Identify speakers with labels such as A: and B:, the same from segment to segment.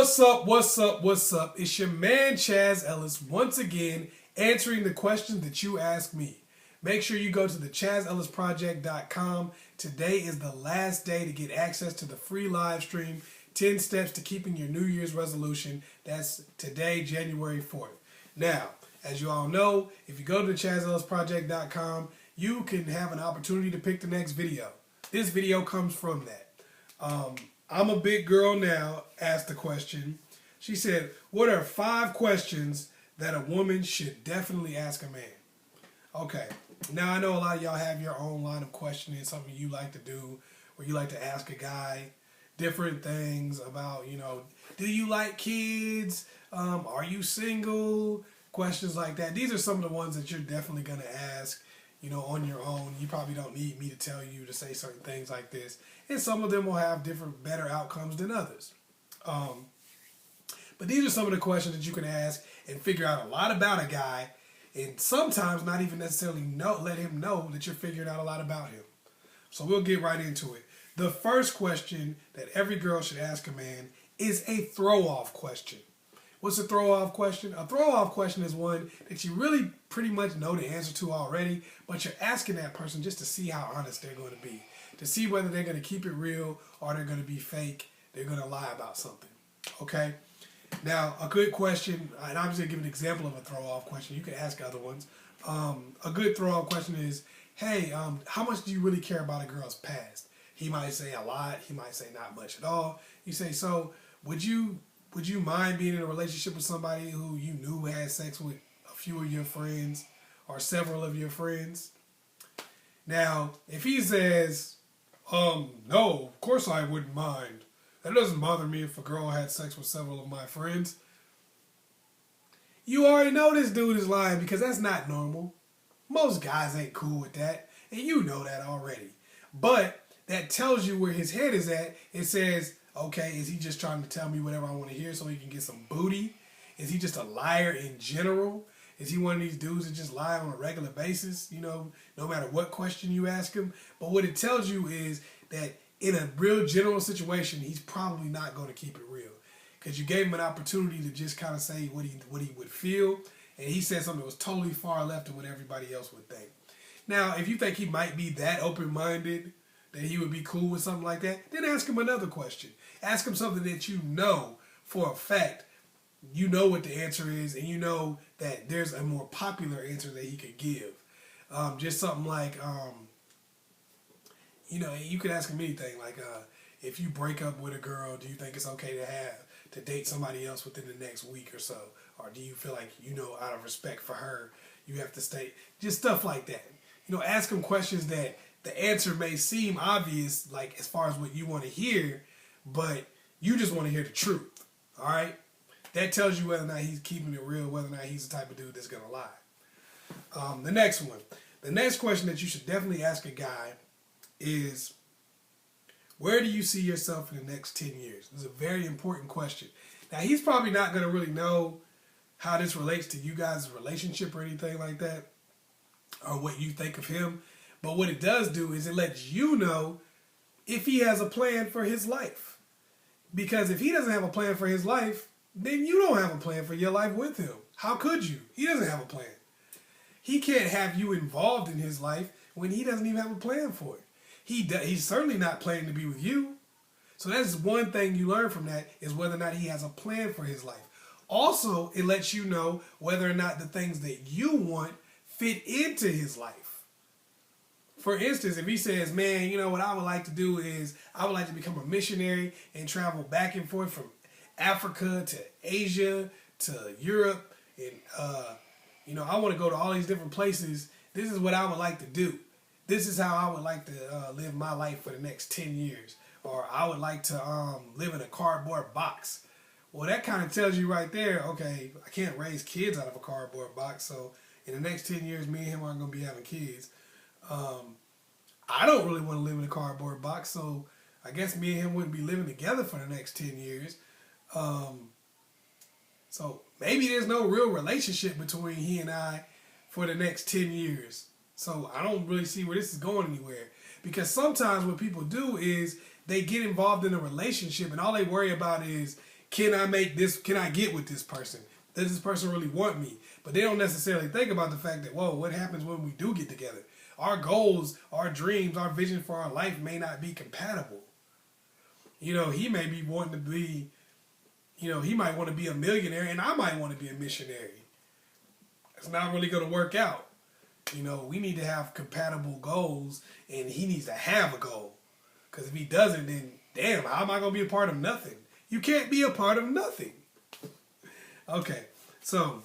A: What's up, what's up, what's up? It's your man Chaz Ellis once again answering the questions that you ask me. Make sure you go to the askchazzellisproject.com. Today is the last day to get access to the free live stream, 10 steps to keeping your New Year's resolution. That's today, January 4th. Now, as you all know, if you go to the askchazzellisproject.com, you can have an opportunity to pick the next video. This video comes from that. I'm a big girl now asked the question. She said, what are 5 questions that a woman should definitely ask a man? Okay, now I know a lot of y'all have your own line of questioning, something you like to do, where you like to ask a guy different things about, do you like kids? Are you single? Questions like that. These are some of the ones that you're definitely going to ask, on your own. You probably don't need me to tell you to say certain things like this. And some of them will have better outcomes than others. But these are some of the questions that you can ask and figure out a lot about a guy, and sometimes not even necessarily let him know that you're figuring out a lot about him. So we'll get right into it. The first question that every girl should ask a man is a throw-off question. What's a throw-off question? A throw-off question is one that you really pretty much know the answer to already, but you're asking that person just to see how honest they're going to be, to see whether they're going to keep it real or they're going to be fake, they're going to lie about something. Okay? Now, a good question, and I'm just going to give an example of a throw-off question. You can ask other ones. A good throw-off question is, hey, how much do you really care about a girl's past? He might say a lot. He might say not much at all. You say, so would you mind being in a relationship with somebody who you knew had sex with a few of your friends or several of your friends? Now, if he says, no, of course I wouldn't mind. That doesn't bother me if a girl had sex with several of my friends. You already know this dude is lying because that's not normal. Most guys ain't cool with that, and you know that already. But that tells you where his head is at. It says, okay, is he just trying to tell me whatever I want to hear so he can get some booty? Is he just a liar in general? Is he one of these dudes that just lie on a regular basis, no matter what question you ask him? But what it tells you is that in a real general situation, he's probably not going to keep it real. Because you gave him an opportunity to just kind of say what he would feel, and he said something that was totally far left of what everybody else would think. Now, if you think he might be that open-minded, that he would be cool with something like that, then ask him another question. Ask him something that you know for a fact. You know what the answer is, and you know that there's a more popular answer that he could give. Just something like, you could ask him anything. Like, if you break up with a girl, do you think it's okay to date somebody else within the next week or so? Or do you feel like, out of respect for her, you have to stay? Just stuff like that. Ask him questions that the answer may seem obvious, like as far as what you want to hear, but you just want to hear the truth. All right? That tells you whether or not he's keeping it real, whether or not he's the type of dude that's going to lie. The next one. The next question that you should definitely ask a guy is, where do you see yourself in the next 10 years? This is a very important question. Now, he's probably not going to really know how this relates to you guys' relationship or anything like that, or what you think of him. But what it does do is it lets you know if he has a plan for his life. Because if he doesn't have a plan for his life, then you don't have a plan for your life with him. How could you? He doesn't have a plan. He can't have you involved in his life when he doesn't even have a plan for it. He's certainly not planning to be with you. So that's one thing you learn from that, is whether or not he has a plan for his life. Also, it lets you know whether or not the things that you want fit into his life. For instance, if he says, man, what I would like to do is I would like to become a missionary and travel back and forth from Africa to Asia to Europe, and I want to go to all these different places. This is what I would like to do. This is how I would like to live my life for the next 10 years. Or I would like to live in a cardboard box. Well, that kind of tells you right there, okay, I can't raise kids out of a cardboard box, so in the next 10 years, me and him aren't going to be having kids. I don't really want to live in a cardboard box, so I guess me and him wouldn't be living together for the next 10 years. So maybe there's no real relationship between he and I for the next 10 years. So I don't really see where this is going anywhere. Because sometimes what people do is they get involved in a relationship and all they worry about is can I get with this person? Does this person really want me? But they don't necessarily think about the fact that, whoa, what happens when we do get together? Our goals, our dreams, our vision for our life may not be compatible. You know, he may be wanting to be, you know, he might want to be a millionaire and I might want to be a missionary. It's not really going to work out. You know, we need to have compatible goals and he needs to have a goal. Because if he doesn't, then damn, how am I going to be a part of nothing? You can't be a part of nothing. Okay, so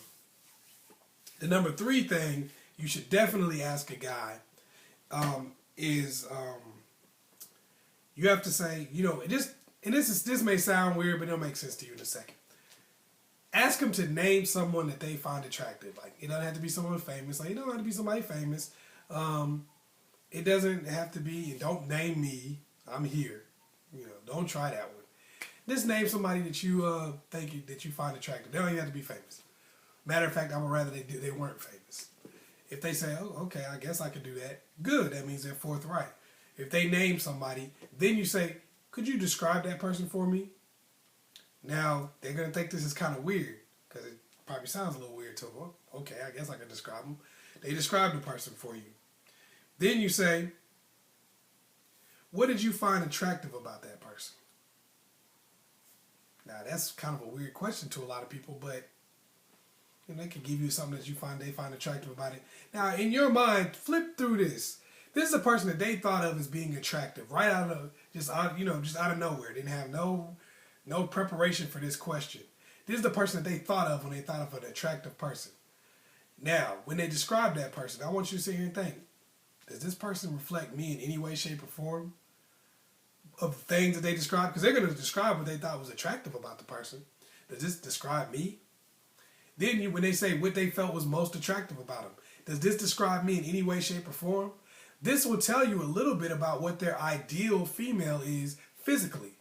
A: the number 3 thing you should definitely ask a guy is you have to say, you know, this may sound weird, but it'll make sense to you in a second. Ask them to name someone that they find attractive. Like, it doesn't have to be someone famous. Like, it don't have to be somebody famous. It doesn't have to be, don't name me. I'm here. You know, don't try that one. Just name somebody that you think that you find attractive. They don't even have to be famous. Matter of fact, I would rather they weren't famous. If they say, oh, okay, I guess I could do that. Good. That means they're forthright. If they name somebody, then you say, could you describe that person for me? Now, they're going to think this is kind of weird because it probably sounds a little weird to them. Well, okay, I guess I can describe them. They describe the person for you. Then you say, what did you find attractive about that person? Now, that's kind of a weird question to a lot of people, but you know, they can give you something that they find attractive about it. Now, in your mind, flip through this. This is a person that they thought of as being attractive, right out of just out of nowhere. Didn't have no preparation for this question. This is the person that they thought of when they thought of an attractive person. Now, when they describe that person, I want you to sit here and think, does this person reflect me in any way, shape, or form of the things that they describe? Because they're going to describe what they thought was attractive about the person. Does this describe me? Then when they say what they felt was most attractive about them, does this describe me in any way, shape, or form? This will tell you a little bit about what their ideal female is physically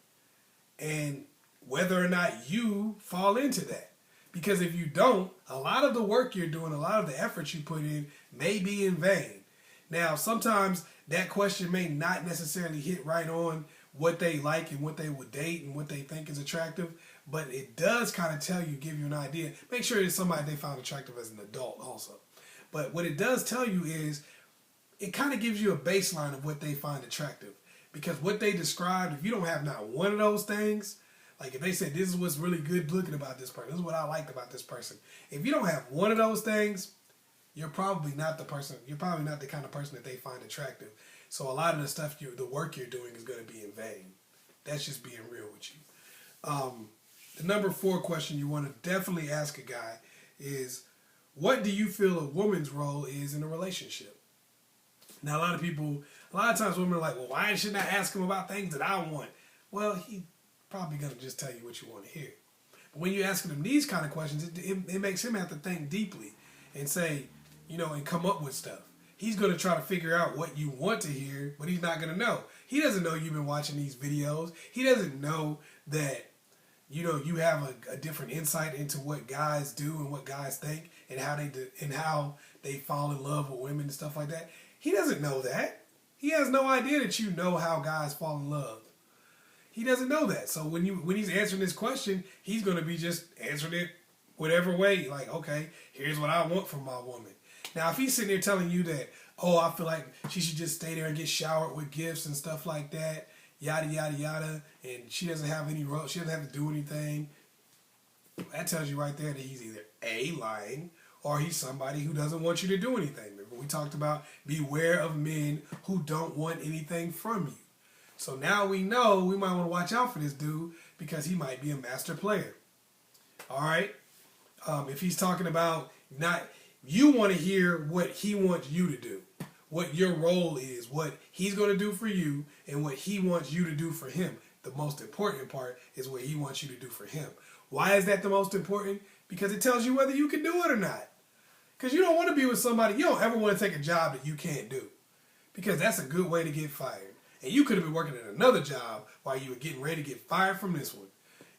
A: and whether or not you fall into that. Because if you don't, a lot of the work you're doing, a lot of the effort you put in may be in vain. Now, sometimes that question may not necessarily hit right on what they like and what they would date and what they think is attractive, but it does kind of give you an idea. Make sure it's somebody they found attractive as an adult also. But what it does tell you is it kind of gives you a baseline of what they find attractive. Because what they described, if you don't have not one of those things, like if they said this is what's really good looking about this person, this is what I liked about this person. If you don't have one of those things, you're probably not the person, you're probably not the kind of person that they find attractive. So a lot of the stuff, the work you're doing is going to be in vain. That's just being real with you. The number 4 question you want to definitely ask a guy is, what do you feel a woman's role is in a relationship? Now, a lot of times women are like, well, why shouldn't I ask him about things that I want? Well, he's probably going to just tell you what you want to hear. But when you're asking him these kind of questions, it makes him have to think deeply and say, you know, and come up with stuff. He's going to try to figure out what you want to hear, but he's not going to know. He doesn't know you've been watching these videos. He doesn't know that, you know, you have a different insight into what guys do and what guys think and how they fall in love with women and stuff like that. He doesn't know that. He has no idea that you know how guys fall in love. He doesn't know that. So when he's answering this question, he's going to be just answering it whatever way. Like, okay, here's what I want from my woman. Now, if he's sitting there telling you that, oh, I feel like she should just stay there and get showered with gifts and stuff like that, yada, yada, yada, and she doesn't have any role, she doesn't have to do anything, that tells you right there that he's either A, lying, or he's somebody who doesn't want you to do anything. Remember, we talked about beware of men who don't want anything from you. So now we know we might want to watch out for this dude because he might be a master player. All right? If he's talking about you want to hear what he wants you to do, what your role is, what he's going to do for you, and what he wants you to do for him. The most important part is what he wants you to do for him. Why is that the most important? Because it tells you whether you can do it or not. Because you don't want to be with somebody, you don't ever want to take a job that you can't do. Because that's a good way to get fired. And you could have been working at another job while you were getting ready to get fired from this one.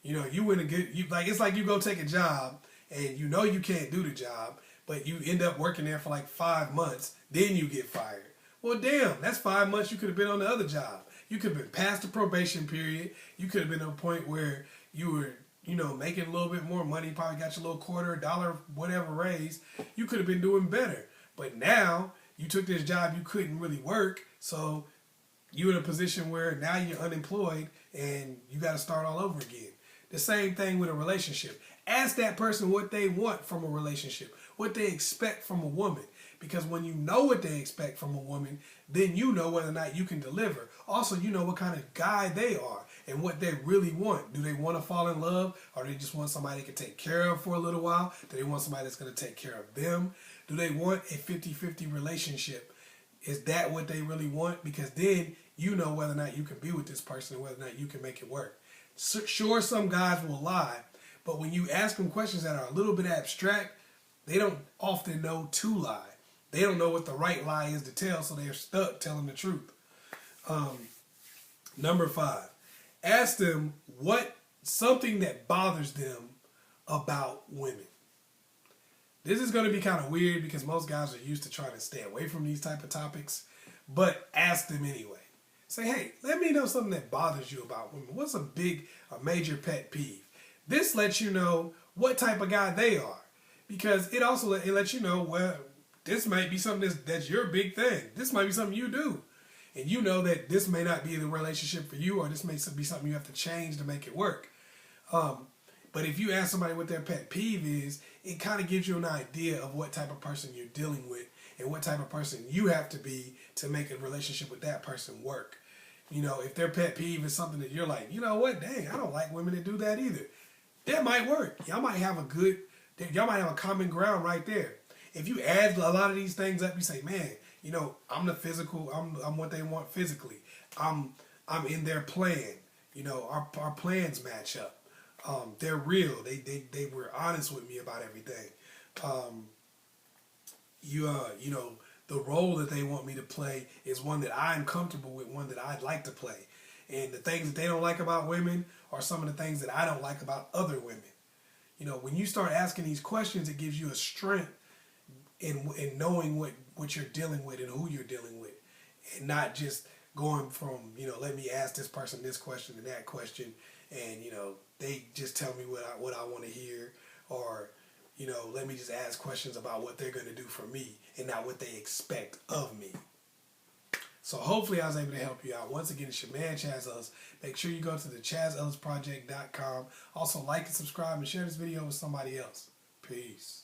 A: You know, it's like you go take a job and you know you can't do the job, but you end up working there for like 5 months, then you get fired. Well, damn, that's 5 months you could have been on the other job. You could have been past the probation period. You could have been at a point where you were you know, making a little bit more money, probably got your little quarter, dollar, whatever raise, you could have been doing better. But now you took this job you couldn't really work, so you're in a position where now you're unemployed and you got to start all over again. The same thing with a relationship. Ask that person what they want from a relationship, what they expect from a woman. Because when you know what they expect from a woman, then you know whether or not you can deliver. Also, you know what kind of guy they are and what they really want. Do they want to fall in love, or do they just want somebody they can take care of for a little while? Do they want somebody that's going to take care of them? Do they want a 50-50 relationship? Is that what they really want? Because then you know whether or not you can be with this person and whether or not you can make it work. Sure, some guys will lie, but when you ask them questions that are a little bit abstract, they don't often know to lie. They don't know what the right lie is to tell, so they're stuck telling the truth. Number 5, ask them what something that bothers them about women. This is going to be kind of weird because most guys are used to trying to stay away from these type of topics, but ask them anyway. Say, hey, let me know something that bothers you about women. What's a major pet peeve? This lets you know what type of guy they are, because it also lets you know, well, this might be something that's your big thing. This might be something you do. And you know that this may not be the relationship for you, or this may be something you have to change to make it work. But if you ask somebody what their pet peeve is, it kind of gives you an idea of what type of person you're dealing with and what type of person you have to be to make a relationship with that person work. You know, if their pet peeve is something that you're like, you know what, dang, I don't like women that do that either. That might work. Y'all might have a common ground right there. If you add a lot of these things up, you say, man, you know, I'm the physical, I'm what they want physically. I'm in their plan. You know, our plans match up. They're real. They were honest with me about everything. You know, the role that they want me to play is one that I'm comfortable with, one that I'd like to play. And the things that they don't like about women are some of the things that I don't like about other women. You know, when you start asking these questions, it gives you a strength in knowing what you're dealing with and who you're dealing with, and not just going from, you know, let me ask this person this question and that question, and, you know, they just tell me what I want to hear, or, you know, let me just ask questions about what they're going to do for me and not what they expect of me. So hopefully I was able to help you out. Once again, it's your man, Chaz Ellis. Make sure you go to the ChazEllisProject.com. Also, like and subscribe and share this video with somebody else. Peace.